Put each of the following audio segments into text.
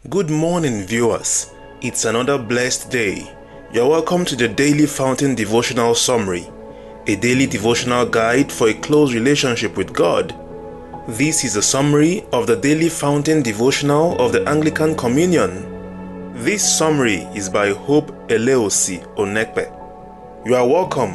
Good morning, viewers. It's another blessed day. You're welcome to the Daily Fountain Devotional Summary, a daily devotional guide for a close relationship with God. This is a summary of the Daily Fountain Devotional of the Anglican Communion. This summary is by Hope Eleosi Onekpe. You are welcome.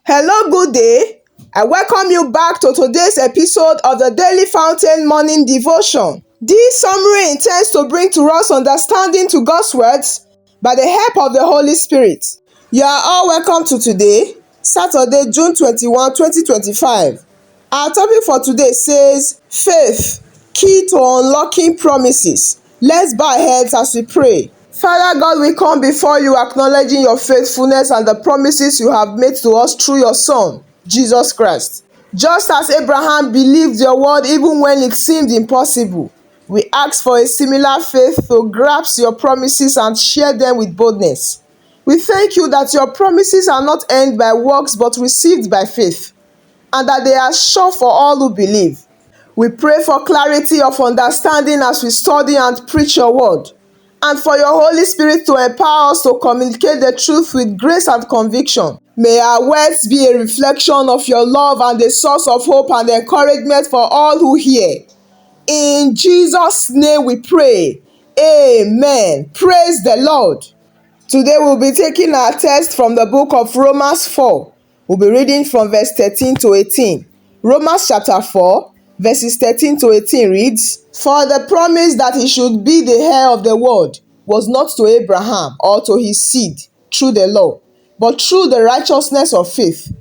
Hello, good day. I welcome you back to today's episode of the Daily Fountain Morning Devotion. This summary intends to bring to us understanding to God's words by the help of the Holy Spirit. You are all welcome to today, Saturday, June 21, 2025. Our topic for today says, Faith, Key to Unlocking Promises. Let's bow our heads as we pray. Father God, we come before you acknowledging your faithfulness and the promises you have made to us through your Son, Jesus Christ. Just as Abraham believed your word even when it seemed impossible, we ask for a similar faith to grasp your promises and share them with boldness. We thank you that your promises are not earned by works but received by faith, and that they are sure for all who believe. We pray for clarity of understanding as we study and preach your word, and for your Holy Spirit to empower us to communicate the truth with grace and conviction. May our words be a reflection of your love and a source of hope and encouragement for all who hear. In Jesus' name we pray. Amen. Praise the Lord. Today we'll be taking our text from the book of Romans 4. We'll be reading from verse 13 to 18. Romans chapter 4, verses 13 to 18 reads, For the promise that he should be the heir of the world was not to Abraham or to his seed through the law, but through the righteousness of faith.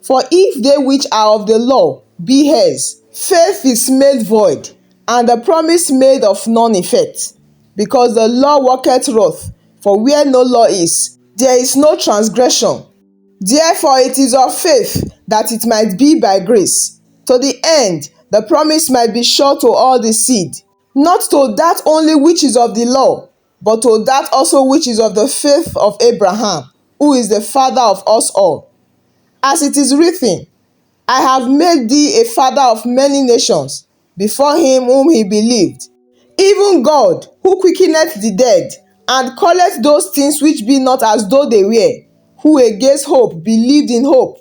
For if they which are of the law be heirs, faith is made void, and the promise made of none effect. Because the law worketh wrath, for where no law is, there is no transgression. Therefore it is of faith that it might be by grace, to the end the promise might be sure to all the seed, not to that only which is of the law, but to that also which is of the faith of Abraham, who is the father of us all. As it is written, I have made thee a father of many nations, before him whom he believed, even God, who quickeneth the dead, and calleth those things which be not as though they were, who against hope believed in hope,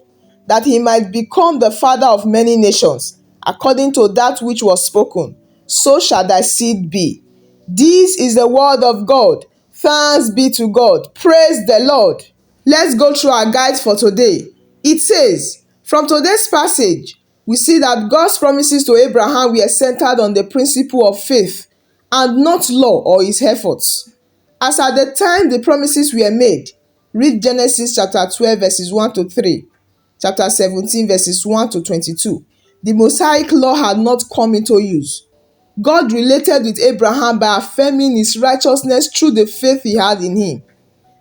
that he might become the father of many nations, according to that which was spoken, so shall thy seed be. This is the word of God. Thanks be to God. Praise the Lord. Let's go through our guides for today. It says, from today's passage, we see that God's promises to Abraham were centered on the principle of faith and not law or his efforts. As at the time the promises were made, read Genesis chapter 12 verses 1 to 3, chapter 17 verses 1 to 22. The Mosaic law had not come into use. God related with Abraham by affirming his righteousness through the faith he had in him.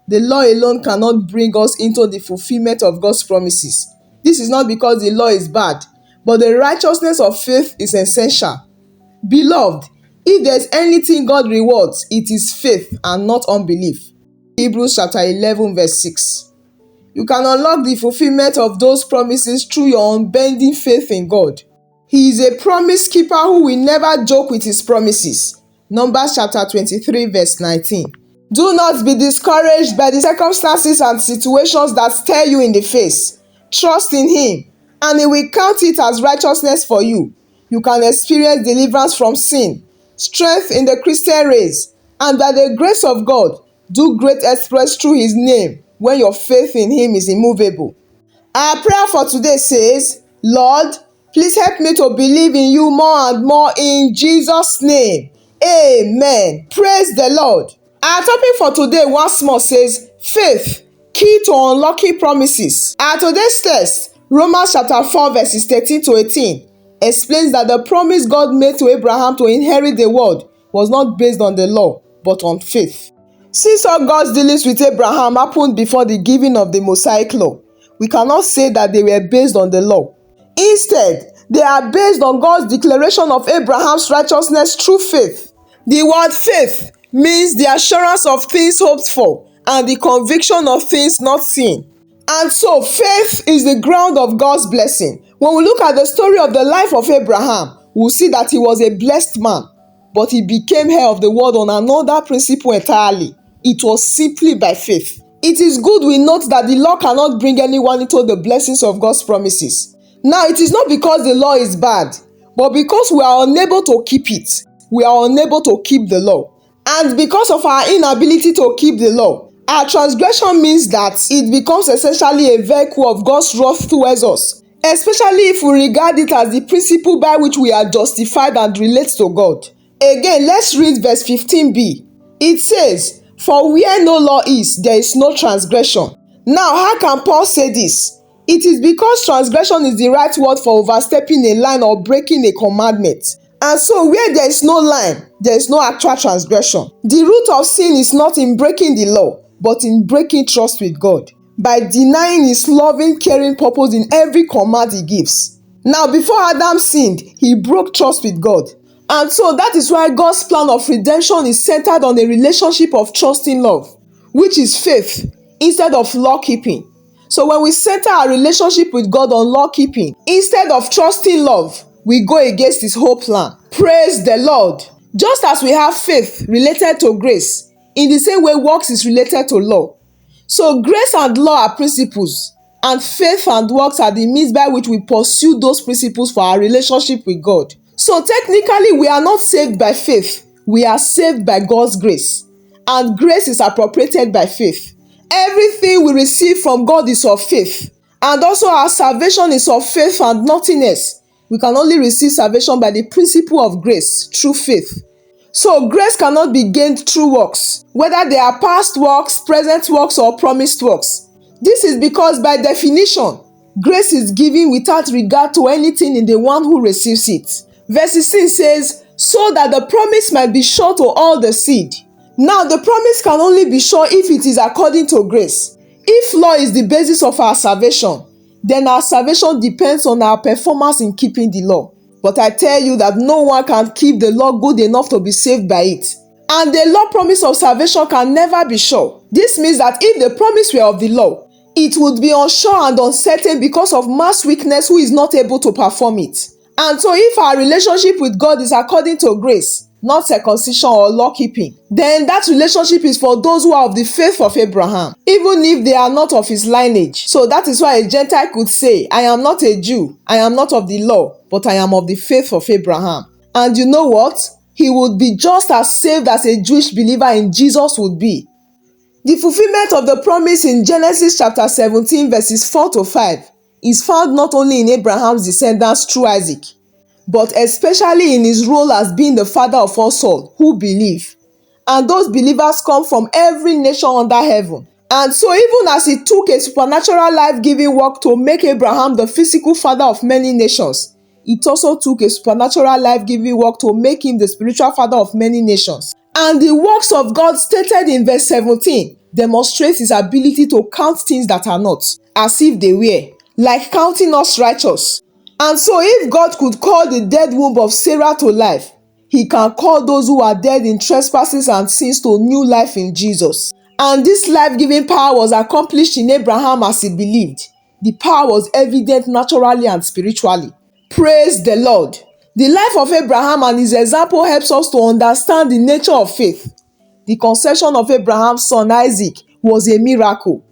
The law alone cannot bring us into the fulfillment of God's promises. This is not because the law is bad, but the righteousness of faith is essential. Beloved, if there's anything God rewards, it is faith and not unbelief. Hebrews chapter 11 verse 6. You can unlock the fulfillment of those promises through your unbending faith in God. He is a promise keeper who will never joke with his promises. Numbers chapter 23 verse 19. Do not be discouraged by the circumstances and situations that stare you in the face. Trust in him, and he will count it as righteousness for you. You can experience deliverance from sin, strength in the Christian race, and by the grace of God, do great exploits through his name when your faith in him is immovable. Our prayer for today says, Lord, please help me to believe in you more and more in Jesus' name. Amen. Praise the Lord. Our topic for today once more says, Faith, Key to Unlocking Promises. Our today's text, Romans chapter 4 verses 13 to 18, explains that the promise God made to Abraham to inherit the world was not based on the law, but on faith. Since all God's dealings with Abraham happened before the giving of the Mosaic law, we cannot say that they were based on the law. Instead, they are based on God's declaration of Abraham's righteousness through faith. The word faith means the assurance of things hoped for and the conviction of things not seen. And so faith is the ground of God's blessing. When we look at the story of the life of Abraham, we'll see that he was a blessed man. but he became heir of the world on another principle entirely. It was simply by faith. It is good we note that the law cannot bring anyone into the blessings of God's promises. Now, it is not because the law is bad, but because we are unable to keep it. We are unable to keep the law. And because of our inability to keep the law, our transgression means that it becomes essentially a vehicle of God's wrath towards us, especially if we regard it as the principle by which we are justified and relate to God. Again, let's read verse 15b. It says, "For where no law is, there is no transgression." Now, how can Paul say this? It is because transgression is the right word for overstepping a line or breaking a commandment. And so where there is no line, there is no actual transgression. The root of sin is not in breaking the law, but in breaking trust with God, by denying his loving, caring purpose in every command he gives. Now, before Adam sinned, he broke trust with God. And so that is why God's plan of redemption is centered on a relationship of trusting love, which is faith, instead of law keeping. So when we center our relationship with God on law keeping, instead of trusting love, we go against his whole plan. Praise the Lord. Just as we have faith related to grace, in the same way works is related to law. So grace and law are principles, and faith and works are the means by which we pursue those principles for our relationship with God. So technically, we are not saved by faith. We are saved by God's grace. And grace is appropriated by faith. Everything we receive from God is of faith. And also our salvation is of faith and nothing else. We can only receive salvation by the principle of grace, through faith. So grace cannot be gained through works, whether they are past works, present works, or promised works. This is because by definition, grace is given without regard to anything in the one who receives it. Verse 16 says, "So that the promise might be sure to all the seed." Now, the promise can only be sure if it is according to grace. If law is the basis of our salvation, then our salvation depends on our performance in keeping the law. But I tell you that no one can keep the law good enough to be saved by it. And the law promise of salvation can never be sure. This means that if the promise were of the law, it would be unsure and uncertain because of man's weakness who is not able to perform it. And so if our relationship with God is according to grace, not circumcision or law keeping, then that relationship is for those who are of the faith of Abraham, even if they are not of his lineage. So that is why a Gentile could say, "I am not a Jew, I am not of the law, but I am of the faith of Abraham." And you know what? He would be just as saved as a Jewish believer in Jesus would be. The fulfillment of the promise in Genesis chapter 17 verses 4 to 5 is found not only in Abraham's descendants through Isaac, but especially in his role as being the father of us all who believe. And those believers come from every nation under heaven. And so even as it took a supernatural life-giving work to make Abraham the physical father of many nations, it also took a supernatural life-giving work to make him the spiritual father of many nations. And the works of God stated in verse 17 demonstrates his ability to count things that are not, as if they were, like counting us righteous. And so if God could call the dead womb of Sarah to life, he can call those who are dead in trespasses and sins to new life in Jesus. And this life-giving power was accomplished in Abraham as he believed. The power was evident naturally and spiritually. Praise the Lord. The life of Abraham and his example helps us to understand the nature of faith. The conception of Abraham's son Isaac was a miracle,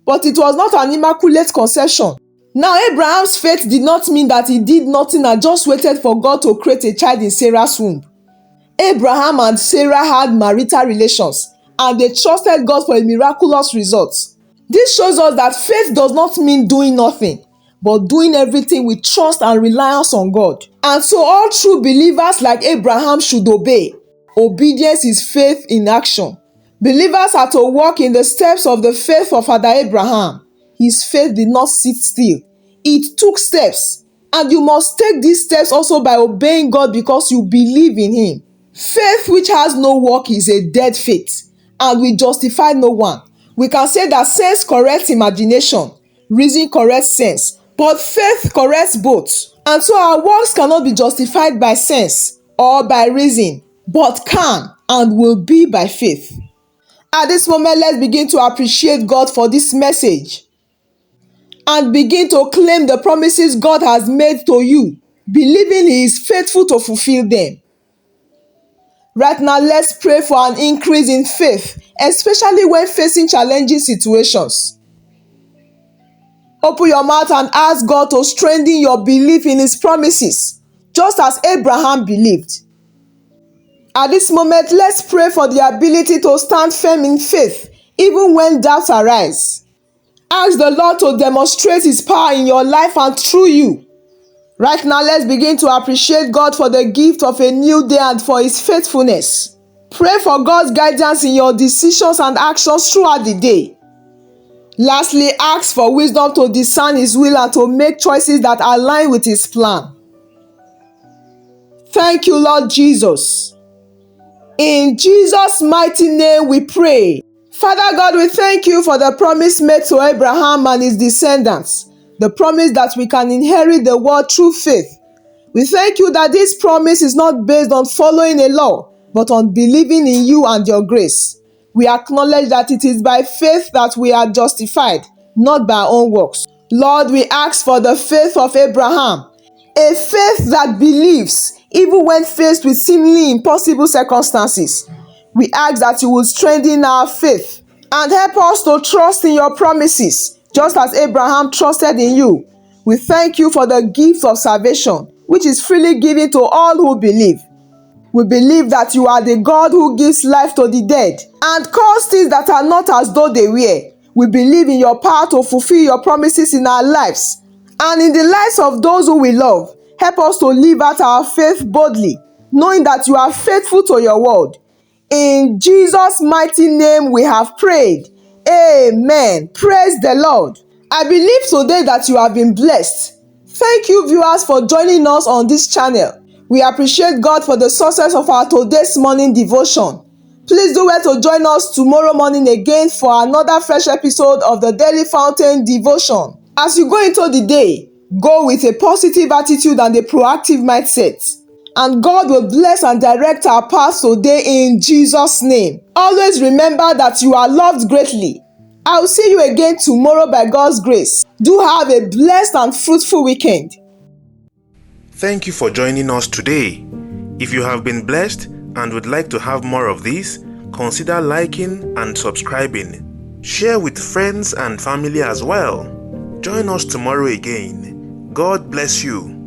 but it was not an immaculate conception. Now, Abraham's faith did not mean that he did nothing and just waited for God to create a child in Sarah's womb. Abraham and Sarah had marital relations, and they trusted God for a miraculous result. This shows us that faith does not mean doing nothing, but doing everything with trust and reliance on God. And so all true believers like Abraham should obey. Obedience is faith in action. Believers are to walk in the steps of the faith of Father Abraham. His faith did not sit still. It took steps. And you must take these steps also by obeying God because you believe in him. Faith which has no work is a dead faith, and will justify no one. We can say that sense corrects imagination, reason corrects sense, but faith corrects both. And so our works cannot be justified by sense or by reason, but can and will be by faith. At this moment, let's begin to appreciate God for this message and begin to claim the promises God has made to you, believing he is faithful to fulfill them. Right now, let's pray for an increase in faith, especially when facing challenging situations. Open your mouth and ask God to strengthen your belief in His promises, just as Abraham believed. At this moment, let's pray for the ability to stand firm in faith, even when doubts arise. Ask the Lord to demonstrate His power in your life and through you. Right now, let's begin to appreciate God for the gift of a new day and for His faithfulness. Pray for God's guidance in your decisions and actions throughout the day. Lastly, ask for wisdom to discern His will and to make choices that align with His plan. Thank you, Lord Jesus. In Jesus' mighty name we pray. Father God, we thank you for the promise made to Abraham and his descendants, the promise that we can inherit the world through faith. We thank you that this promise is not based on following a law, but on believing in you and your grace. We acknowledge that it is by faith that we are justified, not by our own works. Lord, we ask for the faith of Abraham, a faith that believes even when faced with seemingly impossible circumstances. We ask that you will strengthen our faith and help us to trust in your promises, just as Abraham trusted in you. We thank you for the gift of salvation, which is freely given to all who believe. We believe that you are the God who gives life to the dead and calls things that are not as though they were. We believe in your power to fulfill your promises in our lives and in the lives of those who we love. Help us to live out our faith boldly, knowing that you are faithful to your word. In Jesus' mighty name we have prayed. Amen. Praise the Lord. I believe today that you have been blessed. Thank you, viewers, for joining us on this channel. We appreciate God for the success of our today's morning devotion. Please do well to join us tomorrow morning again for another fresh episode of the Daily Fountain Devotion. As you go into the day, go with a positive attitude and a proactive mindset. And God will bless and direct our paths today in Jesus' name. Always remember that you are loved greatly. I will see you again tomorrow by God's grace. Do have a blessed and fruitful weekend. Thank you for joining us today. If you have been blessed and would like to have more of these, consider liking and subscribing. Share with friends and family as well. Join us tomorrow again. God bless you.